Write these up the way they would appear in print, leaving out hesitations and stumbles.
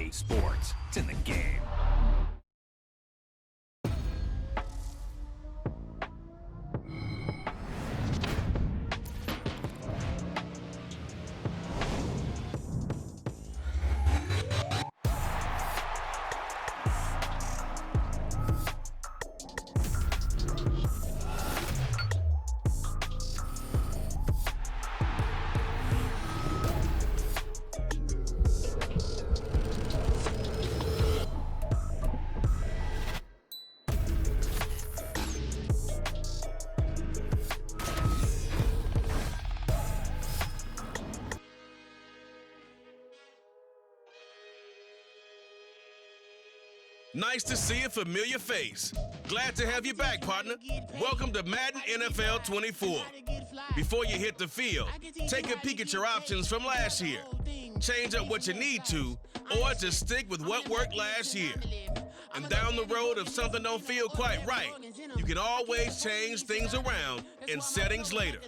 EA Sports. It's in the game. Nice to see a familiar face. Glad to have you back, partner. Welcome to Madden NFL 24. Before you hit the field, take a peek at your options from last year. Change up what you need to, or just stick with what worked last year. And down the road, if something don't feel quite right, you can always change things around in settings later.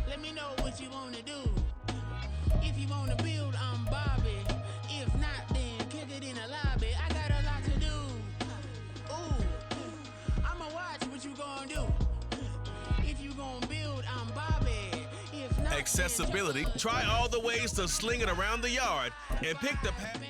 Let me know what you want to do. If you want to build, I'm Bobby. If not, then kick it in the lobby. I got a lot to do. Ooh, I'ma watch what you gonna do. If you gonna build, I'm Bobby. If not, Accessibility. Try all the ways to sling it around the yard and pick the path.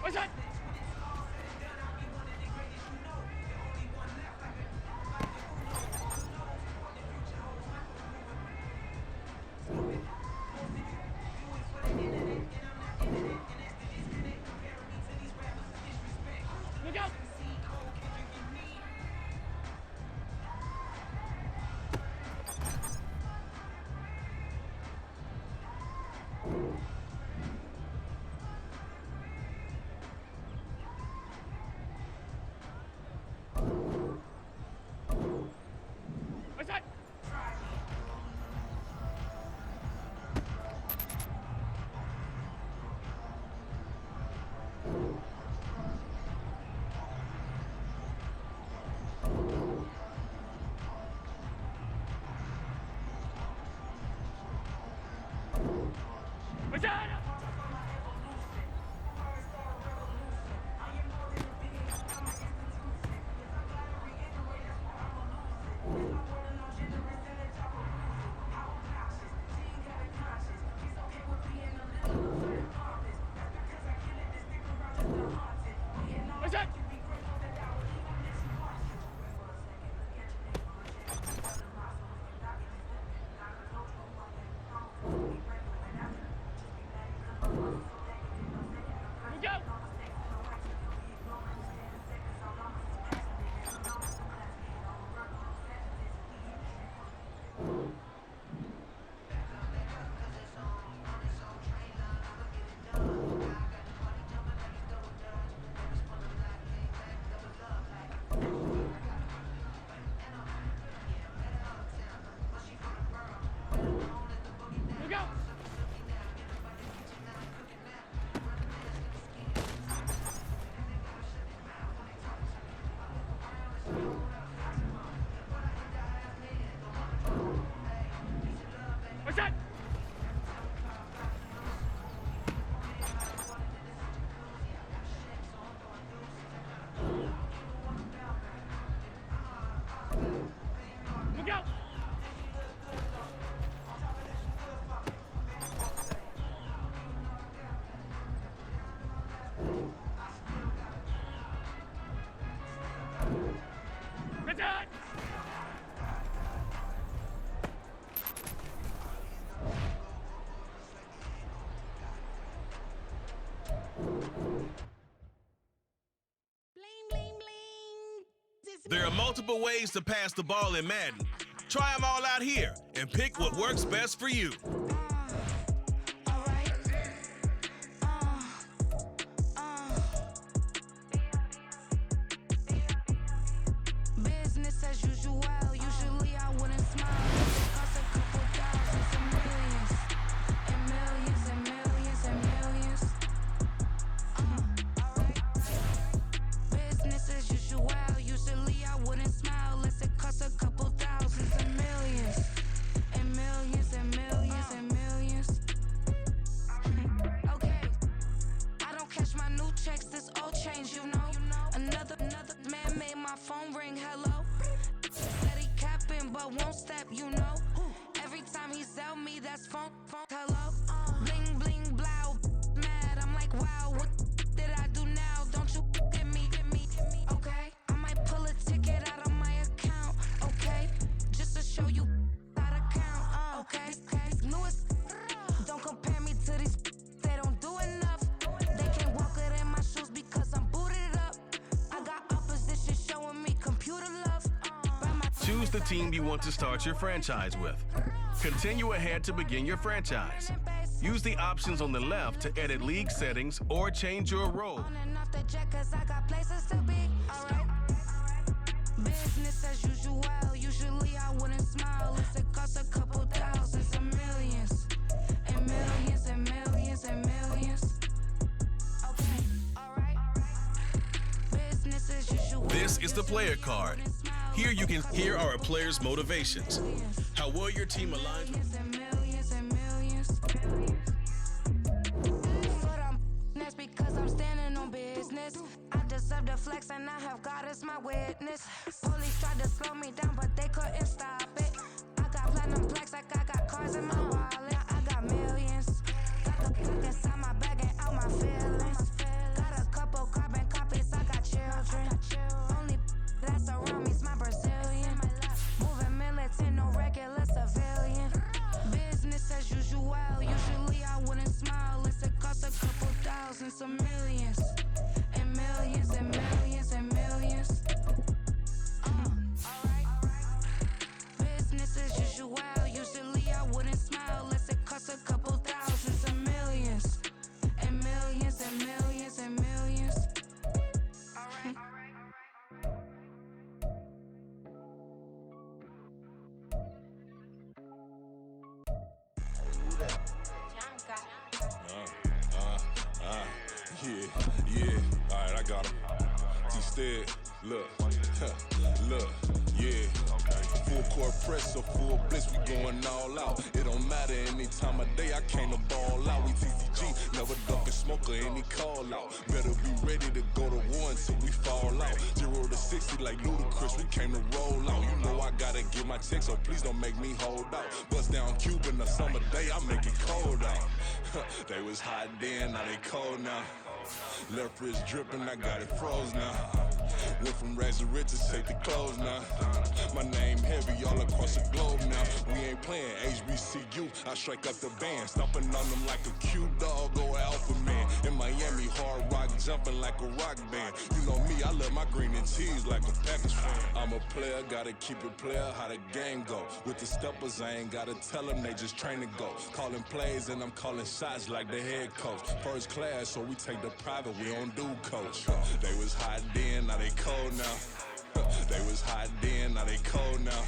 What's that? Look out! What's that? What's that? What's that? Look out! Look out! What's that? Look out! What's that? Bling, bling, bling. There are multiple ways to pass the ball in Madden. Try them all out here and pick what works best for you. Alright. step, you know. Every time he sell me, that's funk, hello. Bling, bling, blow, mad. I'm like, wow, what did I do now? Don't you get me, okay? I might pull a ticket out of my account, okay? Just to show you how to count, okay? Newest, don't compare me to these, they don't do enough. They can't walk it in my shoes because I'm booted up. I got opposition showing me computer love. Choose the team you want to start your franchise with. Continue ahead to begin your franchise. Use the options on the left to edit league settings or change your role. On and off the jet 'cause I got places to be, alright? Business as usual, usually I wouldn't smile if it costs a couple thousands and millions. And millions and millions and millions. Okay, alright. Business as usual. This is the player card. Here are a player's motivations. How well your team aligns with. That's because I'm standing on business. I deserve the flex and I have God as my witness. Police tried to slow me down, but they couldn't stop it. I got platinum plaques like I got cars in my wallet. I got millions. Got the click inside my bag and out my feelings. Got a couple carbon copies, I got children. Only that's around me's my Brazilian. Moving militant, no regular civilian. Business as usual, usually I wouldn't smile. It's it costs a couple thousands of millions. And millions and millions and millions. Alright. Business as usual, usually I wouldn't smile. Unless it costs a couple thousands of millions. And millions and millions and millions. Alright. Yeah, alright, I got him. T-Stead, look, yeah. Full court press or full blitz, we going all out. It don't matter any time of day, I came to ball out. We TCG, never duck a smoker, any call out. Better be ready to go to war until we fall out. 0 to 60 like Ludacris, we came to roll out. You know I gotta get my check, so please don't make me hold out. Bust down Cuban a summer day, I make it cold out. They was hot then, now they cold now. Left wrist dripping, I got it froze now. Went from rags to riches, take the clothes now. My name heavy all across the globe now. We ain't playing HBCU, I strike up the band. Stomping on them like a cute dog or alpha man. In Miami, hard rock jumping like a rock band. You know me, I love my green and cheese like a Packers fan. I'm a player, gotta keep it player, how the game go. With the steppers, I ain't gotta tell them, they just train to go. Calling plays and I'm calling shots like the head coach. First class, so we take the private, we don't do coach. They was hot then, now they cold now. They was hot then, now they cold now.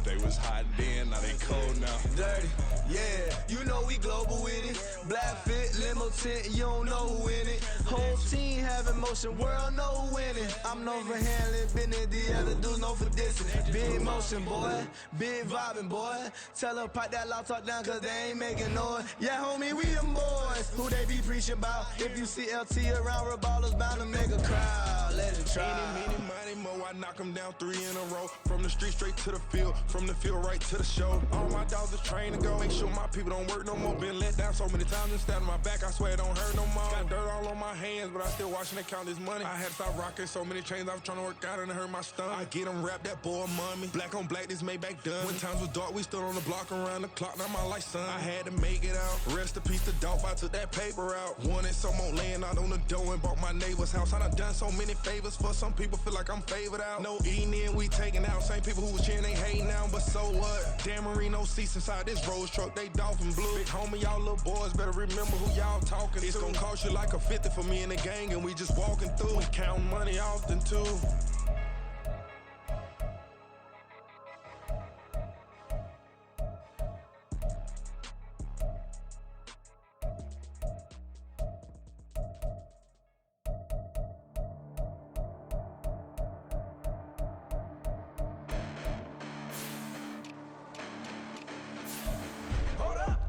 They was hot then, now they cold now. Dirty, yeah, you know we global with it. Black fit, limo tint, you don't know who in it. Whole team having motion, world know who winning. I'm known for handling business, the other dudes known for dissing. Big motion, boy, big vibing, boy. Tell her pipe that loud talk down, cause they ain't making noise. Yeah, homie, we them boys, who they be preaching about. If you see LT around, Reballers bound to make a crowd. Let it try. Eeny, meeny, money, mo, I knock them down 3 in a row. From the street straight to the field, from the field right to the show. All my dogs are trained to go. Make sure my people don't work no more. Been let down so many times and stand on my back, I swear it don't hurt no more. Got dirt all on my hands, but I still watching and count this money. I had to stop rocking so many chains, I was trying to work out and it hurt my stomach. I get them rap, that boy mommy. Black on black, this Maybach done. When times was dark, we stood on the block around the clock, now my life son. I had to make it out. Rest in peace to dope, I took that paper out. Wanted some more laying out on the door and bought my neighbor's house. I done done so many favors for some people, feel like I'm favored out. No eating in, we taking out. Same people who was cheering, they hating now, but so what? Dan Marino seats inside this Rolls truck, they dolphin blue. Big homie, y'all little boys better remember who y'all talking to. It's gonna cost you like a 50 for me and the gang, and we just walking through. We counting money often too.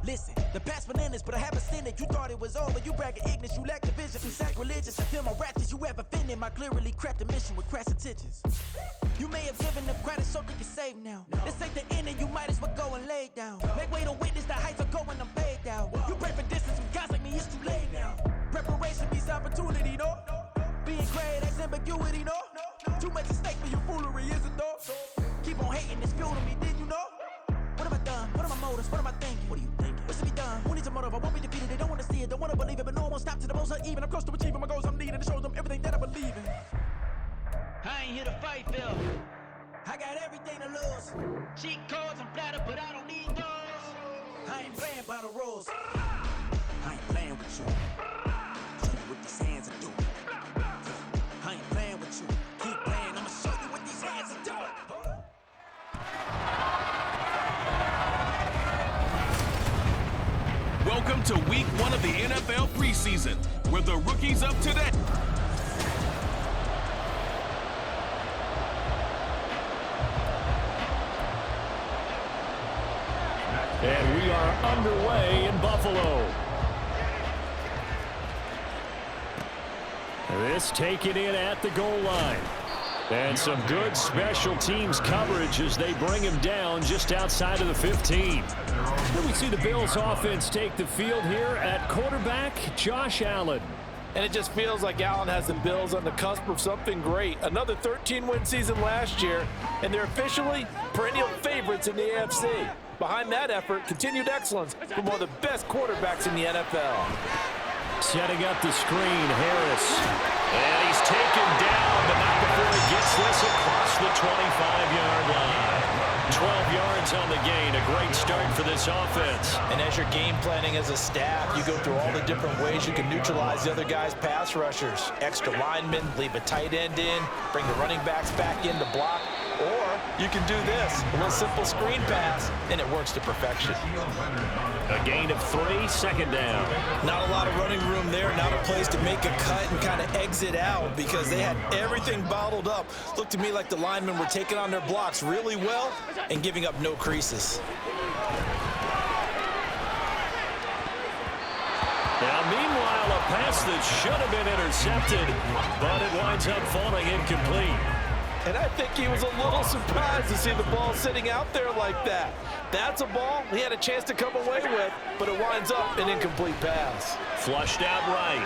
Listen, the past bananas, but I haven't seen it. You thought it was over, you bragging ignorance, you lack the vision, you sacrilegious. I feel my ratchets, you have offended my clearly crafted mission with crass intentions. You so think you're safe now. This ain't the end and you might as well go and lay down. Make way to witness the heights are going, I'm paid down. You pray for distance from guys like me, it's too late now. Preparation means opportunity, no? Being great, that's ambiguity, no? Too much at stake for your foolery, is it though? Keep on hating, it's fuel to me, did you know? What have I done? What are my motives? What am I thinking? What are you thinking? What's to be done? Who needs a motive? I won't be defeated. They don't want to see it, don't want to believe it, but no one won't stop to the most even. I'm close to achieving my goals. I'm needing to show them everything that I believe in. I ain't here to fight, Phil. I got everything to lose. Cheat codes, I'm flattered, but I don't need those. I ain't playing by the rules. I ain't playing with you. Show you what these hands are doing. I ain't playing with you. Keep playing. I'ma show you what these hands are doing. Welcome to week 1 of the NFL preseason, where the rookies up today. And we are underway in Buffalo. This taken in at the goal line. And some good special teams coverage as they bring him down just outside of the 15. Then we see the Bills offense take the field here at quarterback, Josh Allen. And it just feels like Allen has the Bills on the cusp of something great. Another 13-win season last year, and they're officially perennial favorites in the AFC. Behind that effort, continued excellence from one of the best quarterbacks in the NFL. Setting up the screen, Harris. And he's taken down, but not before he gets this across the 25-yard line. 12 yards on the gain, a great start for this offense. And as you're game planning as a staff, you go through all the different ways you can neutralize the other guy's pass rushers. Extra linemen, leave a tight end in, bring the running backs back in to block. Or you can do this, a little simple screen pass, and it works to perfection. A gain of 3, second down. Not a lot of running room there, not a place to make a cut and kind of exit out because they had everything bottled up. Looked to me like the linemen were taking on their blocks really well and giving up no creases. Now, meanwhile, a pass that should have been intercepted, but it winds up falling incomplete. And I think he was a little surprised to see the ball sitting out there like that. That's a ball he had a chance to come away with, but it winds up an incomplete pass. Flushed out right.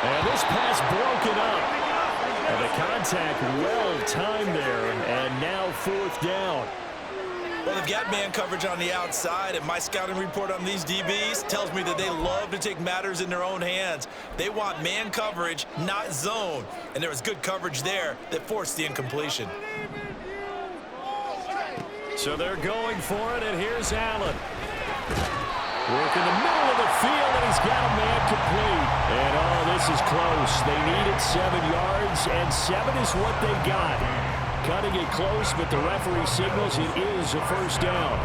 And this pass broken up. And the contact well-timed there, and now 4th down. Well, they've got man coverage on the outside, and my scouting report on these DBs tells me that they love to take matters in their own hands. They want man coverage, not zone. And there was good coverage there that forced the incompletion. So they're going for it, and here's Allen. Work in the middle of the field, and he's got a man complete. And, oh, this is close. They needed 7 yards, and 7 is what they got. Cutting it close, but the referee signals it is a first down.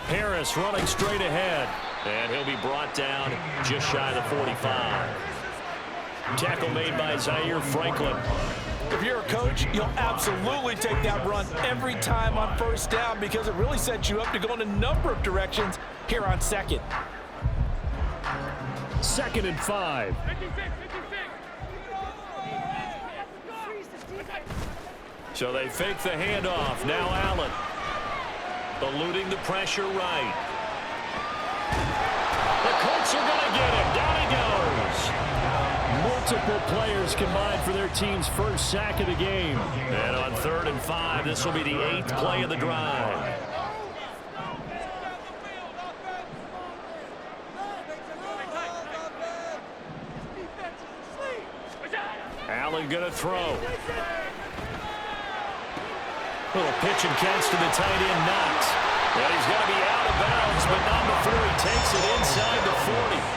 Harris running straight ahead, and he'll be brought down just shy of the 45. Tackle made by Zaire Franklin. If you're a coach, you'll absolutely take that run every time on first down because it really sets you up to go in a number of directions here on second. 2nd and 5. So they fake the handoff. Now Allen. Eluding the pressure right. The Colts are going to get him. Down he goes. Multiple players combined for their team's first sack of the game. And on 3rd and 5, this will be the 8th play of the drive. Allen going to throw. Little pitch and catch to the tight end, Knox. And he's going to be out of bounds, but not before he takes it inside the 40.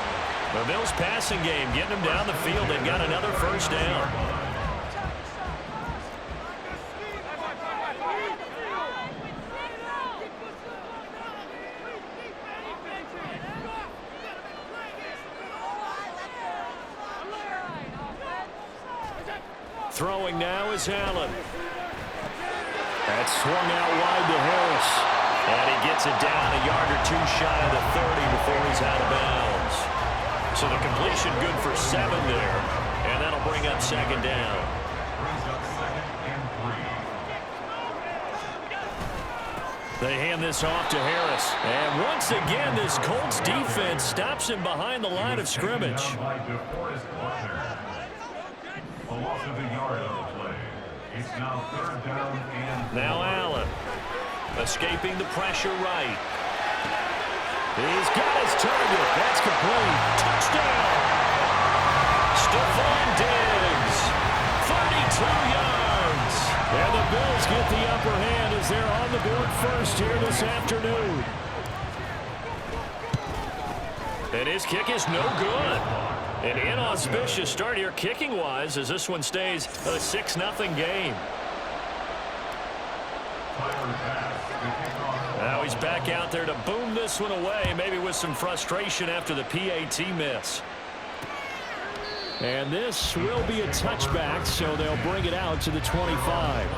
The Bills passing game getting them down the field. They've got another first down. Throwing now is Allen. That's swung out wide to Harris. And he gets it down a yard or two shy of the 30 before he's out of bounds. So the completion good for 7 there. And that'll bring up second down. They hand this off to Harris. And once again, this Colts defense stops him behind the line of scrimmage. Now Allen. Escaping the pressure right. He's got his target. That's complete. Touchdown. Stephon Diggs. 32 yards. And the Bills get the upper hand as they're on the board first here this afternoon. And his kick is no good. An inauspicious start here kicking-wise as this one stays a 6-0 game. Now he's back out there to boom this one away, maybe with some frustration after the PAT miss. And this will be a touchback, so they'll bring it out to the 25.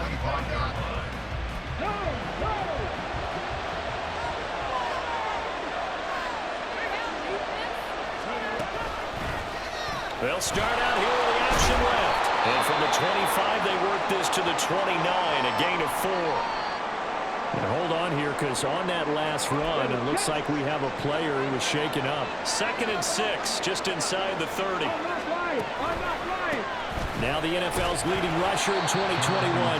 They'll start out here with the option left. And from the 25, they work this to the 29, a gain of 4. And hold on here, because on that last run, it looks like we have a player who was shaken up. 2nd and 6, just inside the 30. Now the NFL's leading rusher in 2021,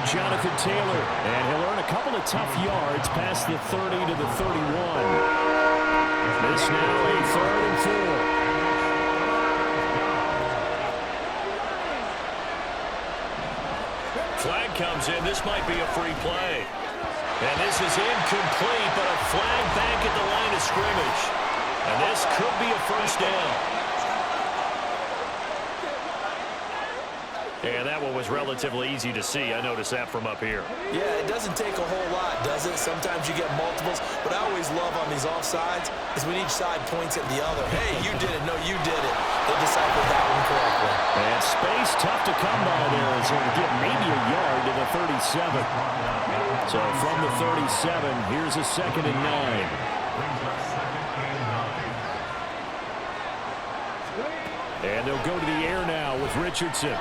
Jonathan Taylor. And he'll earn a couple of tough yards past the 30 to the 31. This now a 3rd and 4. Flag comes in. This might be a free play. And this is incomplete, but a flag back at the line of scrimmage. And this could be a first down. And that one was relatively easy to see. I noticed that from up here. Yeah, it doesn't take a whole lot, does it? Sometimes you get multiples. What I always love on these offsides is when each side points at the other. Hey, you did it. No, you did it. They deciphered that one correctly. And space tough to come by there as he'll get maybe a yard to the 37. So from the 37, here's a 2nd and 9. And they'll go to the air now with Richardson.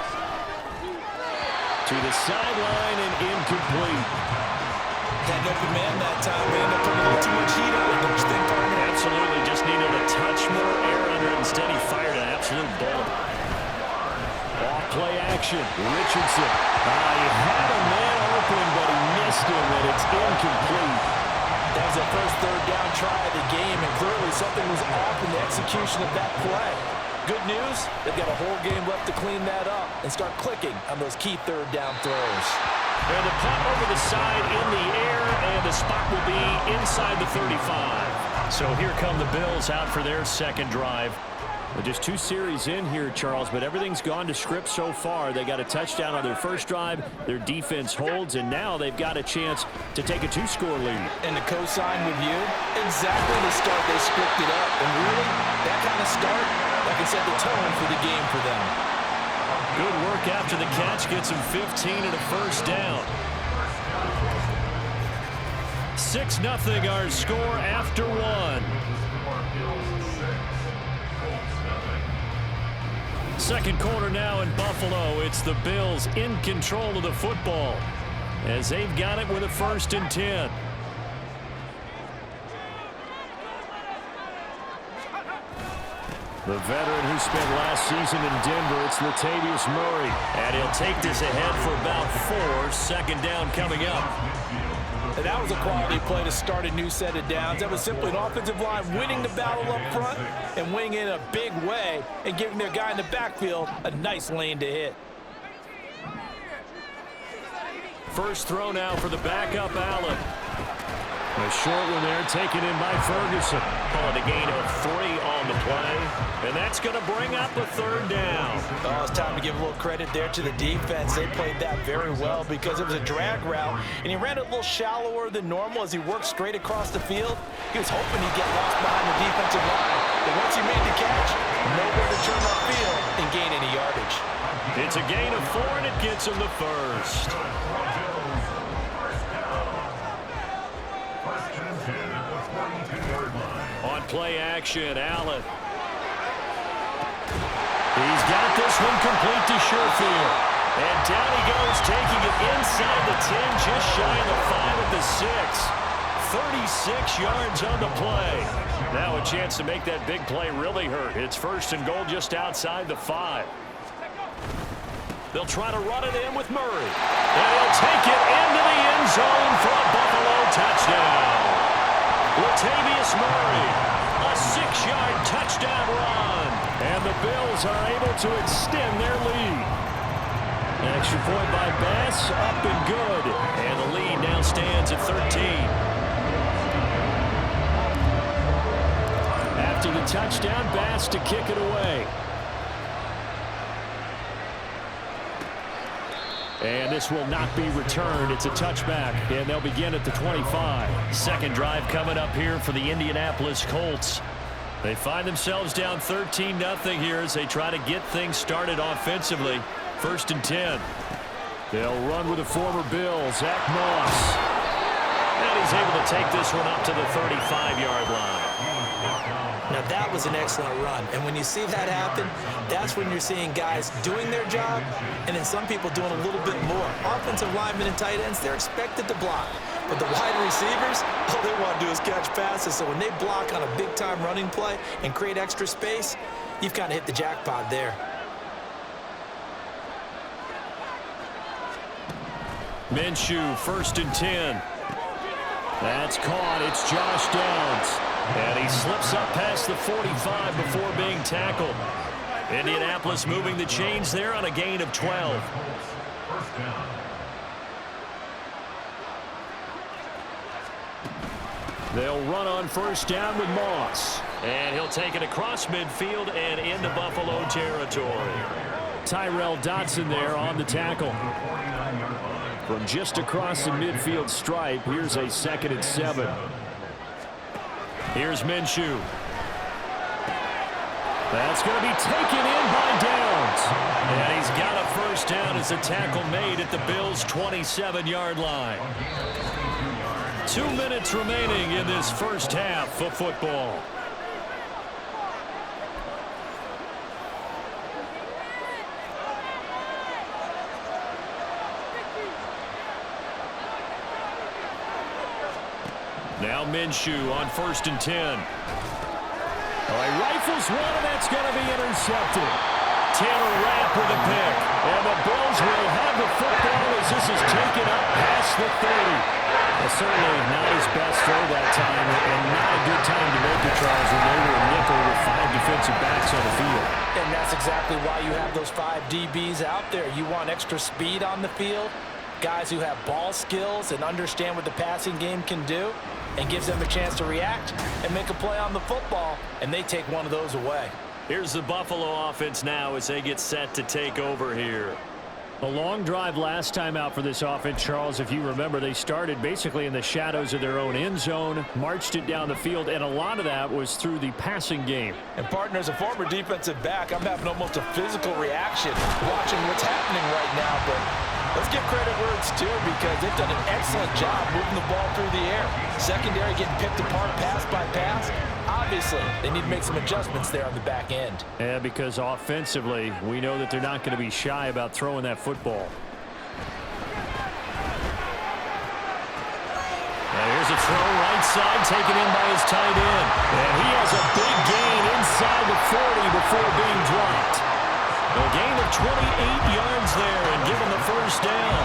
To the sideline and incomplete. Had no command that time. They ended up putting a little too much heat on it, don't you think, partner? Absolutely. Just needed a touch more air under it. Instead, he fired an absolute bullet. Off play action. Richardson. He had a man open, but he missed him, and it's incomplete. That was the first 3rd down try of the game, and clearly something was off in the execution of that play. Good news, they've got a whole game left to clean that up and start clicking on those key 3rd down throws. And the punt over the side in the air, and the spot will be inside the 35. So here come the Bills out for their 2nd drive. Just 2 series in here, Charles, but everything's gone to script so far. They got a touchdown on their first drive. Their defense holds, and now they've got a chance to take a 2-score lead. And to co-sign with you, exactly the start they scripted up. And really, that kind of start, that can set the tone for the game for them. Good work after the catch. Gets him 15 and a first down. 6-0 our score after 1. Second quarter now in Buffalo. It's the Bills in control of the football as they've got it with a 1st and 10. The veteran who spent last season in Denver, it's Latavius Murray. And he'll take this ahead for about 4. 2nd down coming up. And that was a quality play to start a new set of downs. That was simply an offensive line winning the battle up front and winning in a big way and giving their guy in the backfield a nice lane to hit. First throw now for the backup Allen. A short one there taken in by Ferguson. Calling a gain of 3 on the play. And that's going to bring up a 3rd down. Oh, it's time to give a little credit there to the defense. They played that very well because it was a drag route, and he ran it a little shallower than normal as he worked straight across the field. He was hoping he'd get lost behind the defensive line. But once he made the catch, nowhere to turn upfield and gain any yardage. It's a gain of 4, and it gets him the first. On play action, Allen. He's got this one complete to Sherfield. And down he goes, taking it inside the 10, just shy of the 5 at the 6. 36 yards on the play. Now a chance to make that big play really hurt. It's first and goal just outside the 5. They'll try to run it in with Murray. And he'll take it into the end zone for a Buffalo touchdown. Latavius Murray, a 6-yard touchdown run. And the Bills are able to extend their lead. An extra point by Bass, up and good. And the lead now stands at 13. After the touchdown, Bass to kick it away. And this will not be returned. It's a touchback, and they'll begin at the 25. Second drive coming up here for the Indianapolis Colts. They find themselves down 13-0 here as they try to get things started offensively. First and 10. They'll run with the former Bill, Zach Moss. And he's able to take this one up to the 35-yard line. Now that was an excellent run, and when you see that happen, that's when you're seeing guys doing their job, and then some people doing a little bit more. Offensive linemen and tight ends, they're expected to block, but the wide receivers, all they want to do is catch passes. So when they block on a big-time running play and create extra space, you've kind of hit the jackpot there. Minshew, first and 10. That's caught. It's Josh Downs. And he slips up past the 45 before being tackled. Indianapolis moving the chains there on a gain of 12. They'll run on first down with Moss. And he'll take it across midfield and into Buffalo territory. Tyrell Dotson there on the tackle. From just across the midfield stripe, here's a 2nd and 7. Here's Minshew. That's going to be taken in by Downs. And he's got a first down as a tackle made at the Bills' 27-yard line. 2 minutes remaining in this first half of football. Now Minshew on first and 10. He rifles one, and that's going to be intercepted. Taylor Rapp with a pick. And the Bills will have the football as this is taken up past the 30. Well, certainly not his best throw that time, and not a good time to make it, Charles, when they were a nickel with 5 defensive backs on the field. And that's exactly why you have those 5 DBs out there. You want extra speed on the field, guys who have ball skills and understand what the passing game can do, and gives them a chance to react and make a play on the football, and they take one of those away. Here's the Buffalo offense now as they get set to take over here. A long drive last time out for this offense, Charles. If you remember, they started basically in the shadows of their own end zone, marched it down the field, and a lot of that was through the passing game. And, partner, as a former defensive back, I'm having almost a physical reaction watching what's happening right now, but let's give credit where it's due because they've done an excellent job moving the ball through the air. Secondary getting picked apart pass by pass. Obviously, they need to make some adjustments there on the back end. Yeah, because offensively, we know that they're not going to be shy about throwing that football. Now here's a throw right side taken in by his tight end. And he has a big gain inside the 40 before being dropped. A gain of 28 yards there and given the first down.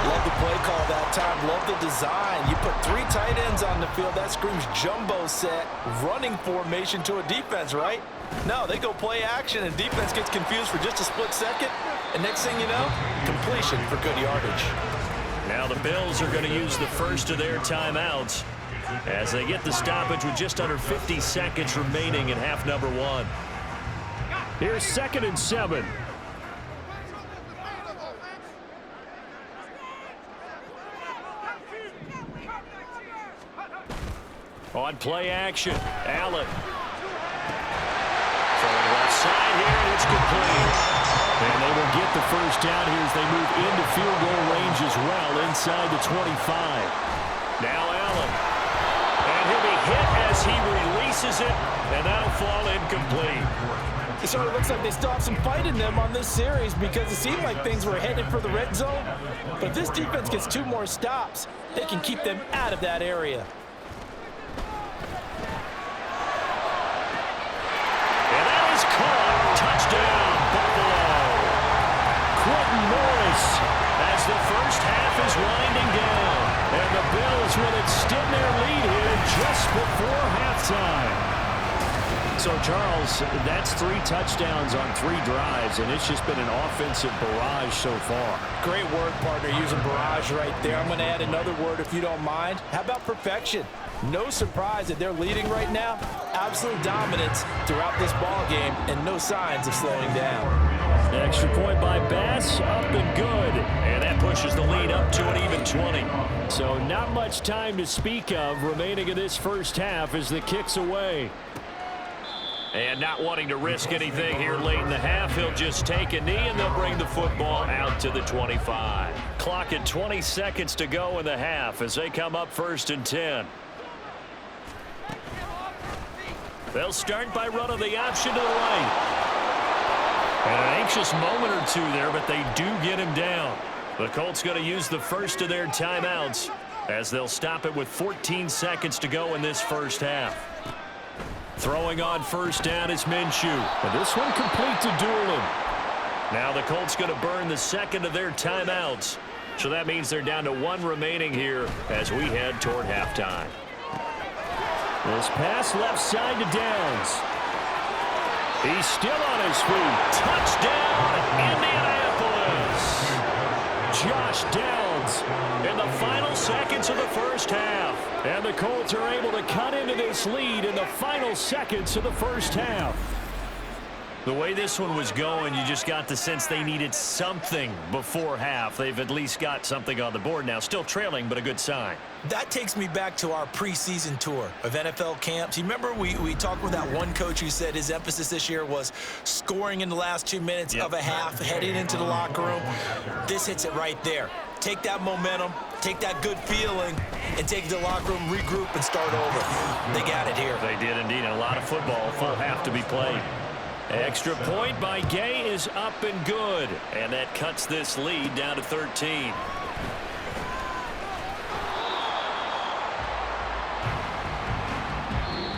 Love the play call that time. Love the design. You put 3 tight ends on the field. That screams jumbo set, running formation to a defense, right? No, they go play action, and defense gets confused for just a split second. And next thing you know, completion for good yardage. Now the Bills are going to use the first of their timeouts as they get the stoppage with just under 50 seconds remaining in half number 1. Here's 2nd and 7. On play action, Allen. Throwing left side here, and it's complete. And they will get the first down here as they move into field goal range as well, inside the 25. Now Allen. And he'll be hit as he releases it, and that'll fall incomplete. It sort of looks like they still have some fight in them on this series because it seemed like things were headed for the red zone. But if this defense gets 2 more stops, they can keep them out of that area. And that is caught. Touchdown, Buffalo. Quentin Morris as the first half is winding down. And the Bills will extend their lead here just before halftime. So, Charles, that's 3 touchdowns on 3 drives, and it's just been an offensive barrage so far. Great word, partner, using barrage right there. I'm going to add another word if you don't mind. How about perfection? No surprise that they're leading right now. Absolute dominance throughout this ball game, and no signs of slowing down. Extra point by Bass, up and good. And that pushes the lead up to an even 20. So not much time to speak of remaining in this first half as the kick's away. And not wanting to risk anything here late in the half, he'll just take a knee and they'll bring the football out to the 25. Clock at 20 seconds to go in the half as they come up 1st and 10. They'll start by running the option to the right. And an anxious moment or 2 there, but they do get him down. The Colts going to use the first of their timeouts as they'll stop it with 14 seconds to go in this first half. Throwing on first down is Minshew. And this one complete to Doolin. Now the Colts going to burn the second of their timeouts. So that means they're down to 1 remaining here as we head toward halftime. This pass left side to Downs. He's still on his feet. Touchdown, Indianapolis. Josh Downs in the final seconds of the first half. And the Colts are able to cut into this lead in the final seconds of the first half. The way this one was going, you just got the sense they needed something before half. They've at least got something on the board now. Still trailing, but a good sign. That takes me back to our preseason tour of NFL camps. You remember we talked with that one coach who said his emphasis this year was scoring in the last 2 minutes of a half, heading into the locker room. This hits it right there. Take that momentum, take that good feeling, and take it to the locker room, regroup, and start over. They got it here. They did indeed. A lot of football, full half to be played. Extra point by Gay is up and good. And that cuts this lead down to 13.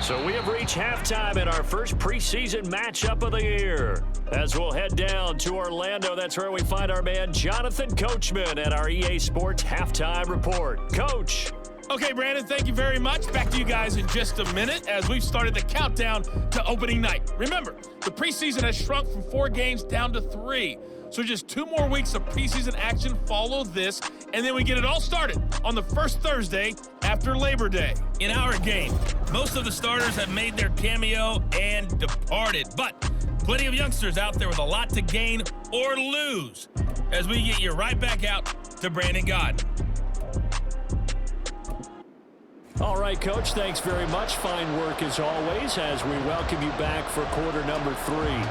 So we have reached halftime in our first preseason matchup of the year. As we'll head down to Orlando, that's where we find our man Jonathan Coachman at our EA Sports Halftime Report. Coach. Okay, Brandon, thank you very much. Back to you guys in just a minute as we've started the countdown to opening night. Remember, the preseason has shrunk from 4 games down to 3. So just 2 more weeks of preseason action follow this, and then we get it all started on the first Thursday after Labor Day. In our game, most of the starters have made their cameo and departed, but plenty of youngsters out there with a lot to gain or lose as we get you right back out to Brandon Godden. All right, Coach, thanks very much. Fine work as always as we welcome you back for quarter number 3.